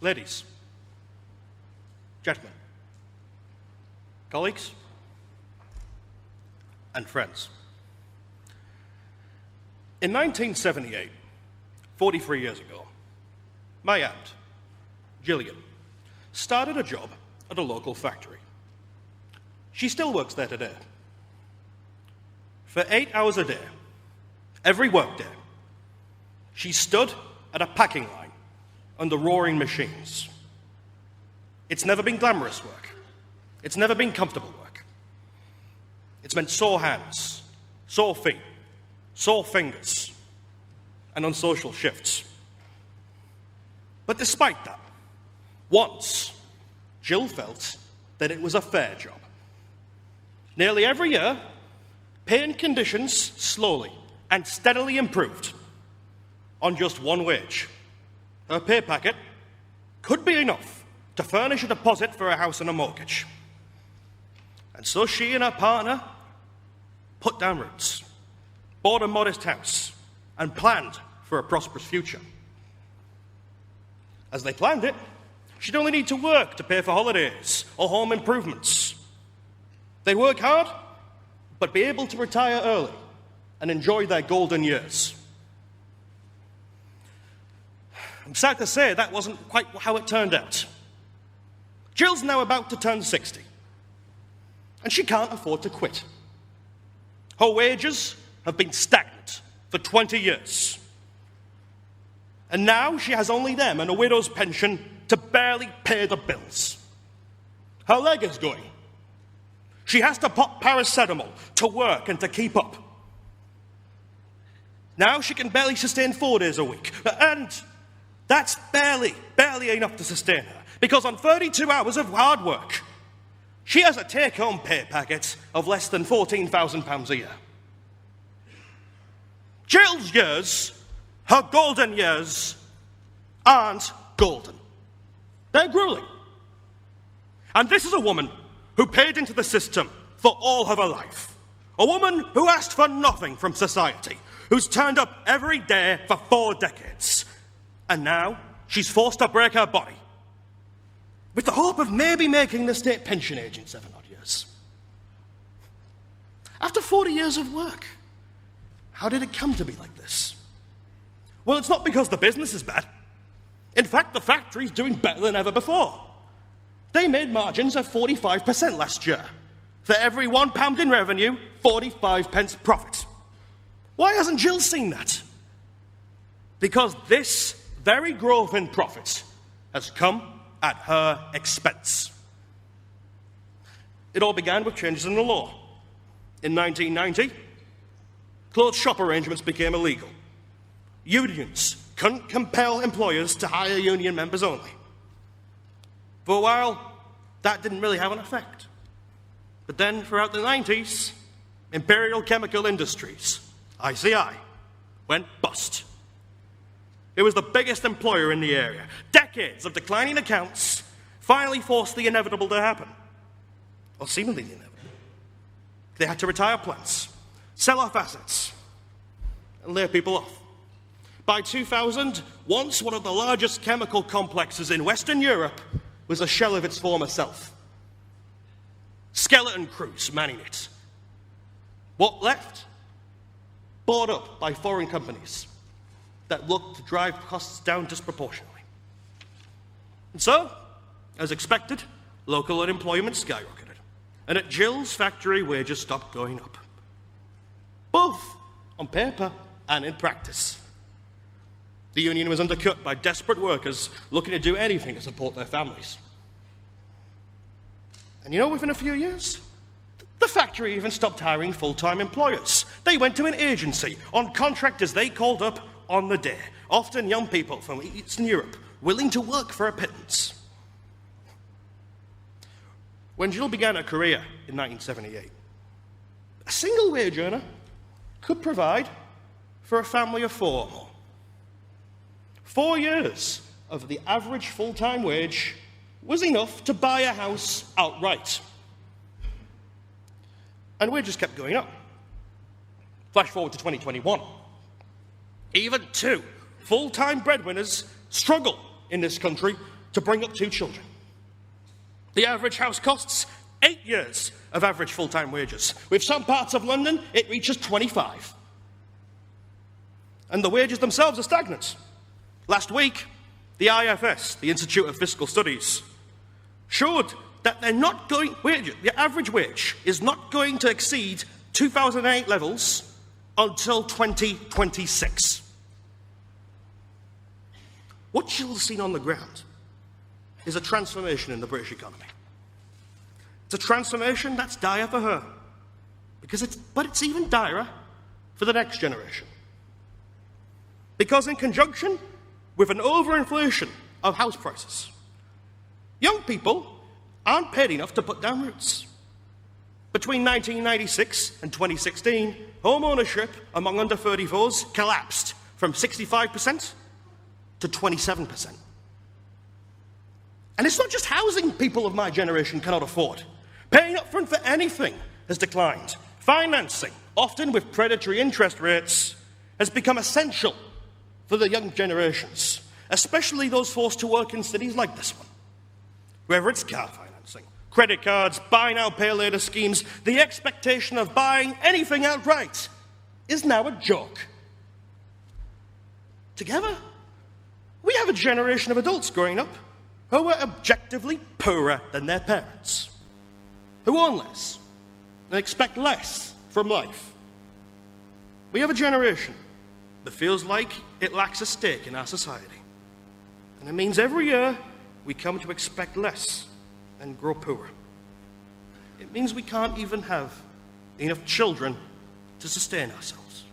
Ladies, gentlemen, colleagues, and friends. In 1978, 43 years ago, my aunt, Gillian, started a job at a local factory. She still works there today. For 8 hours a day, every workday, she stood at a packing line under roaring machines. It's never been glamorous work. It's never been comfortable work. It's meant sore hands, sore feet, sore fingers, and unsocial shifts. But despite that, once, Jill felt that it was a fair job. Nearly every year, pay and conditions slowly and steadily improved on just one wage. Her pay packet could be enough to furnish a deposit for a house and a mortgage. And so she and her partner put down roots, bought a modest house, and planned for a prosperous future. As they planned it, she'd only need to work to pay for holidays or home improvements. They'd work hard, but be able to retire early and enjoy their golden years. I'm sad to say that wasn't quite how it turned out. Jill's now about to turn 60, and she can't afford to quit. Her wages have been stagnant for 20 years. And now she has only them and a widow's pension to barely pay the bills. Her leg is going. She has to pop paracetamol to work and to keep up. Now she can barely sustain 4 days a week. And that's barely enough to sustain her. Because on 32 hours of hard work, she has a take-home pay packet of less than £14,000 a year. Jill's years, her golden years, aren't golden. They're grueling. And this is a woman who paid into the system for all of her life. A woman who asked for nothing from society, who's turned up every day for 4 decades. And now she's forced to break her body with the hope of maybe making the state pension age in 7 odd years. After 40 years of work, how did it come to be like this? Well, it's not because the business is bad. In fact, the factory's doing better than ever before. They made margins of 45% last year. For every £1 in revenue, 45 pence profit. Why hasn't Jill seen that? Because this very growth in profit has come at her expense. It all began with changes in the law. In 1990, closed shop arrangements became illegal. Unions couldn't compel employers to hire union members only. For a while, that didn't really have an effect. But then, throughout the 90s, Imperial Chemical Industries, ICI, went bust. It was the biggest employer in the area. Decades of declining accounts finally forced the inevitable to happen. Or seemingly the inevitable. They had to retire plants, sell off assets, and lay people off. By 2000, once one of the largest chemical complexes in Western Europe was a shell of its former self. Skeleton crews manning it. What left? Bought up by foreign companies that looked to drive costs down disproportionately. And so, as expected, local unemployment skyrocketed. And at Jill's factory, wages stopped going up. Both on paper and in practice. The union was undercut by desperate workers looking to do anything to support their families. And you know, within a few years, the factory even stopped hiring full-time employers. They went to an agency on contractors they called up on the day, often young people from Eastern Europe, willing to work for a pittance. When Jill began her career in 1978, a single wage earner could provide for a family of 4 or more. 4 years of the average full-time wage was enough to buy a house outright. And wages kept going up. Flash forward to 2021. Even 2 full-time breadwinners struggle in this country to bring up 2 children. The average house costs 8 years of average full-time wages. With some parts of London, it reaches 25. And the wages themselves are stagnant. Last week, the IFS, the Institute of Fiscal Studies, showed that the average wage is not going to exceed 2008 levels until 2026. What Jill's seen on the ground is a transformation in the British economy. It's a transformation that's dire for her, but it's even direr for the next generation. Because in conjunction with an overinflation of house prices, young people aren't paid enough to put down roots. Between 1996 and 2016, home ownership among under 34s collapsed from 65% to 27%. And it's not just housing people of my generation cannot afford. Paying up front for anything has declined. Financing, often with predatory interest rates, has become essential for the young generations, especially those forced to work in cities like this one. Whether it's car financing, credit cards, buy now, pay later schemes, the expectation of buying anything outright is now a joke. Together, we have a generation of adults growing up who are objectively poorer than their parents, who own less and expect less from life. We have a generation that feels like it lacks a stake in our society. And it means every year we come to expect less and grow poorer. It means we can't even have enough children to sustain ourselves.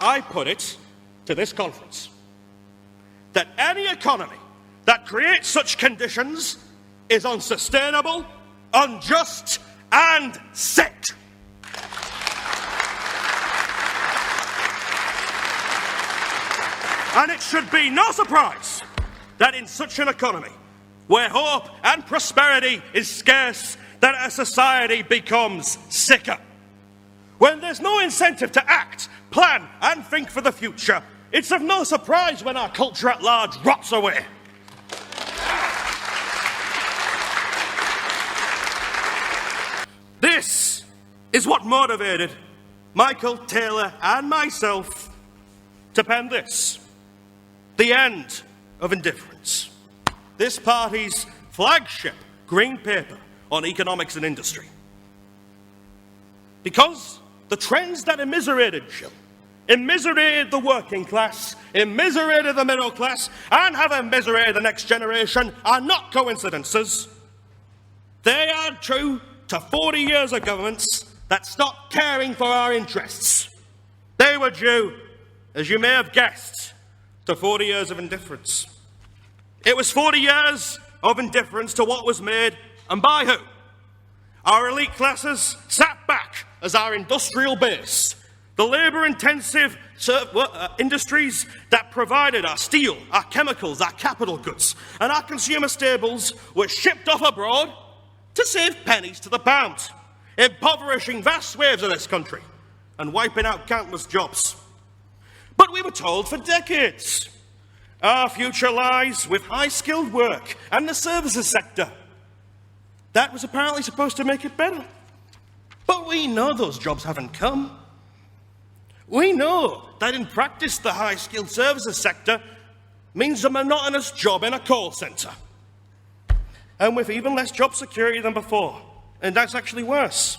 I put it to this conference that any economy that creates such conditions is unsustainable, unjust, and sick. And it should be no surprise that in such an economy, where hope and prosperity is scarce, that a society becomes sicker. When there's no incentive to act, plan, and think for the future, it's of no surprise when our culture at large rots away. This is what motivated Michael, Taylor, and myself to pen this, The End of Indifference, this party's flagship green paper on economics and industry. Because the trends that immiserated Jill, immiserated the working class, immiserated the middle class, and have immiserated the next generation are not coincidences. They are true to 40 years of governments that stopped caring for our interests. They were due, as you may have guessed, to 40 years of indifference. It was 40 years of indifference to what was made and by who. Our elite classes sat back as our industrial base, the labour-intensive industries that provided our steel, our chemicals, our capital goods, and our consumer staples were shipped off abroad to save pennies to the pound, impoverishing vast swathes of this country and wiping out countless jobs. But we were told for decades, our future lies with high-skilled work and the services sector. That was apparently supposed to make it better. But we know those jobs haven't come. We know that in practice the high-skilled services sector means a monotonous job in a call centre. And with even less job security than before. And that's actually worse.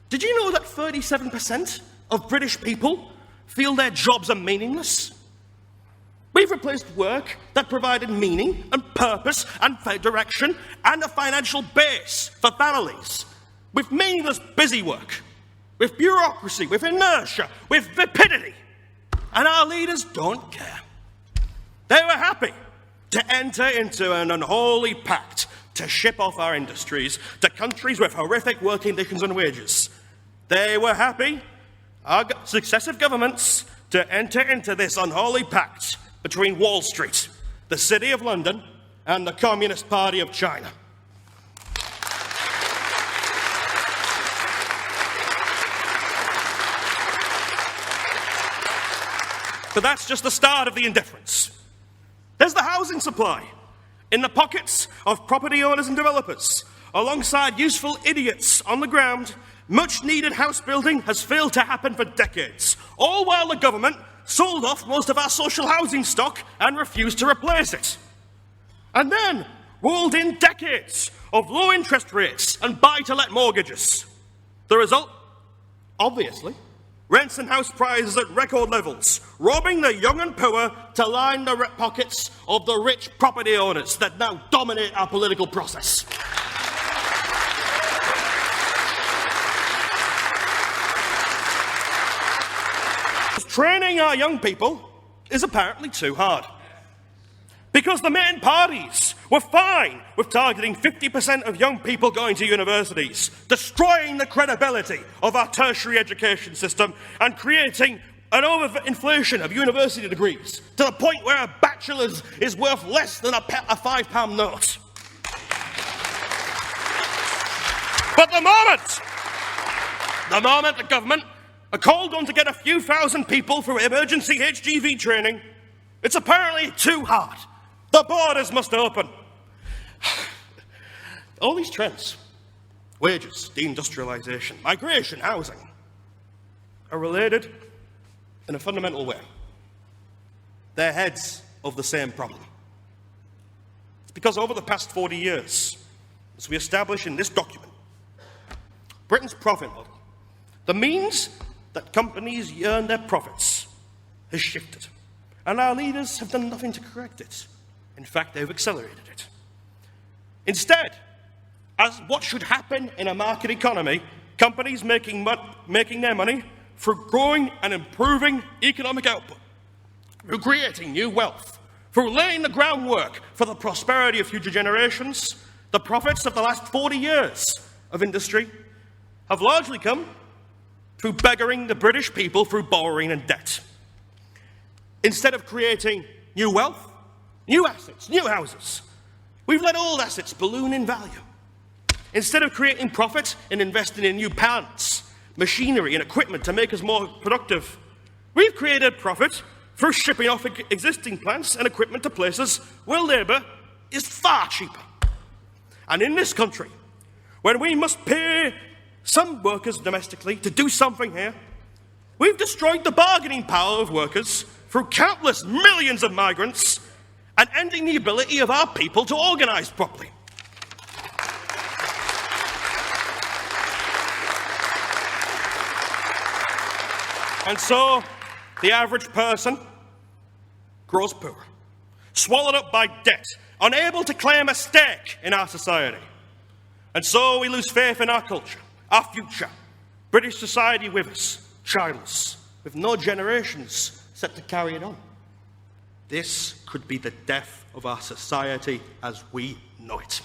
Did you know that 37% of British people feel their jobs are meaningless? We've replaced work that provided meaning and purpose and direction and a financial base for families with meaningless busy work, with bureaucracy, with inertia, with vapidity. And our leaders don't care. They were happy to enter into an unholy pact to ship off our industries to countries with horrific working conditions and wages. They were happy, our successive governments, to enter into this unholy pact between Wall Street, the City of London, and the Communist Party of China. But that's just the start of the indifference. There's the housing supply, in the pockets of property owners and developers. Alongside useful idiots on the ground, much-needed house building has failed to happen for decades, all while the government sold off most of our social housing stock and refused to replace it. And then rolled in decades of low interest rates and buy-to-let mortgages. The result? Obviously, rents and house prices at record levels, robbing the young and poor to line the pockets of the rich property owners that now dominate our political process. Training our young people is apparently too hard. Because the main parties were fine with targeting 50% of young people going to universities, destroying the credibility of our tertiary education system and creating an overinflation of university degrees to the point where a bachelor's is worth less than a £5 note. But the moment the government are called on to get a few thousand people through emergency HGV training, it's apparently too hard. The borders must open. All these trends, wages, deindustrialisation, migration, housing, are related in a fundamental way. They're heads of the same problem. It's because over the past 40 years, as we establish in this document, Britain's profit model, the means that companies earn their profits, has shifted. And our leaders have done nothing to correct it. In fact, they've accelerated it. Instead, as what should happen in a market economy, companies making their money through growing and improving economic output, through creating new wealth, through laying the groundwork for the prosperity of future generations, the profits of the last 40 years of industry have largely come through beggaring the British people through borrowing and debt. Instead of creating new wealth, new assets, new houses, we've let old assets balloon in value. Instead of creating profit and investing in new plants, machinery and equipment to make us more productive, we've created profit through shipping off existing plants and equipment to places where labour is far cheaper. And in this country, when we must pay some workers domestically to do something here, we've destroyed the bargaining power of workers through countless millions of migrants and ending the ability of our people to organise properly. And so, the average person grows poor, swallowed up by debt, unable to claim a stake in our society. And so we lose faith in our culture, our future, British society with us, childless, with no generations set to carry it on. This could be the death of our society as we know it.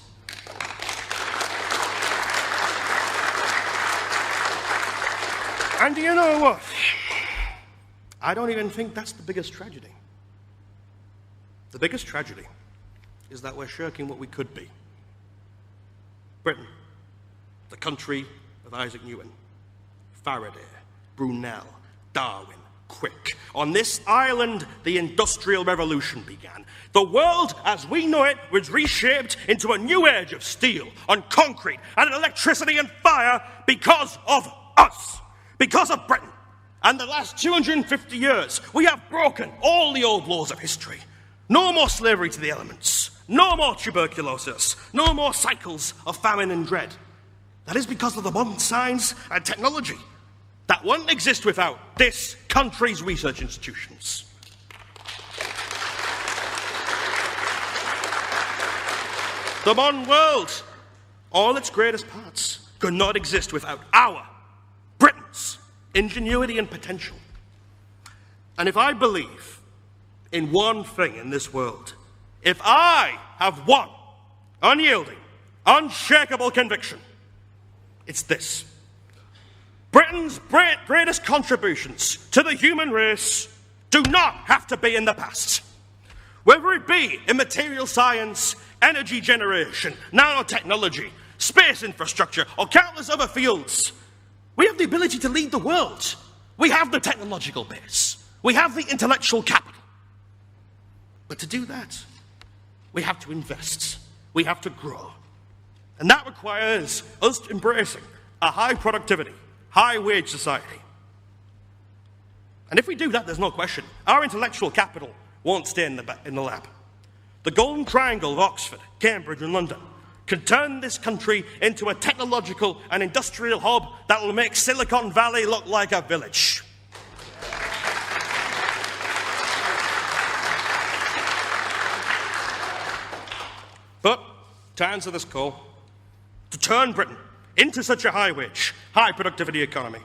And do you know what? I don't even think that's the biggest tragedy. The biggest tragedy is that we're shirking what we could be. Britain, the country of Isaac Newton, Faraday, Brunel, Darwin, Crick. On this island, the Industrial Revolution began. The world, as we know it, was reshaped into a new age of steel and concrete and electricity and fire because of us, because of Britain. And the last 250 years, we have broken all the old laws of history. No more slavery to the elements. No more tuberculosis. No more cycles of famine and dread. That is because of the modern science and technology that wouldn't exist without this country's research institutions. The modern world, all its greatest parts, could not exist without our, Britain's, ingenuity and potential. And if I believe in one thing in this world, if I have one unyielding, unshakable conviction, it's this: Britain's greatest contributions to the human race do not have to be in the past. Whether it be in material science, energy generation, nanotechnology, space infrastructure, or countless other fields, we have the ability to lead the world. We have the technological base. We have the intellectual capital. But to do that, we have to invest. We have to grow. And that requires us embracing a high productivity, high wage society. And if we do that, there's no question, our intellectual capital won't stay in the lab. The Golden Triangle of Oxford, Cambridge and London can turn this country into a technological and industrial hub that will make Silicon Valley look like a village. But to answer this call, to turn Britain into such a high-wage, high-productivity economy,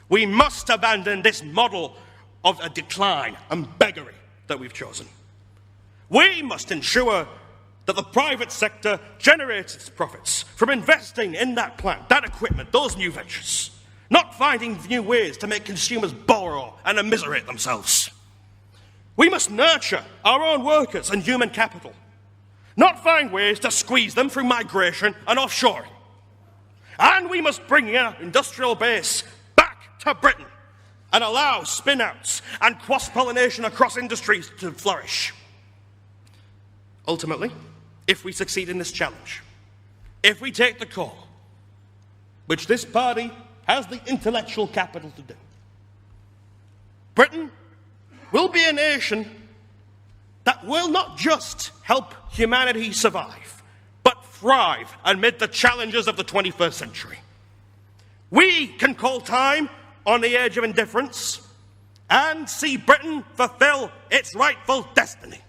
we must abandon this model of a decline and beggary that we've chosen. We must ensure that the private sector generates its profits from investing in that plant, that equipment, those new ventures, not finding new ways to make consumers borrow and immiserate themselves. We must nurture our own workers and human capital, not find ways to squeeze them through migration and offshoring. And we must bring our industrial base back to Britain and allow spin-outs and cross-pollination across industries to flourish. Ultimately, if we succeed in this challenge, if we take the call, which this party has the intellectual capital to do, Britain will be a nation that will not just help humanity survive, but thrive amid the challenges of the 21st century. We can call time on the edge of indifference and see Britain fulfill its rightful destiny.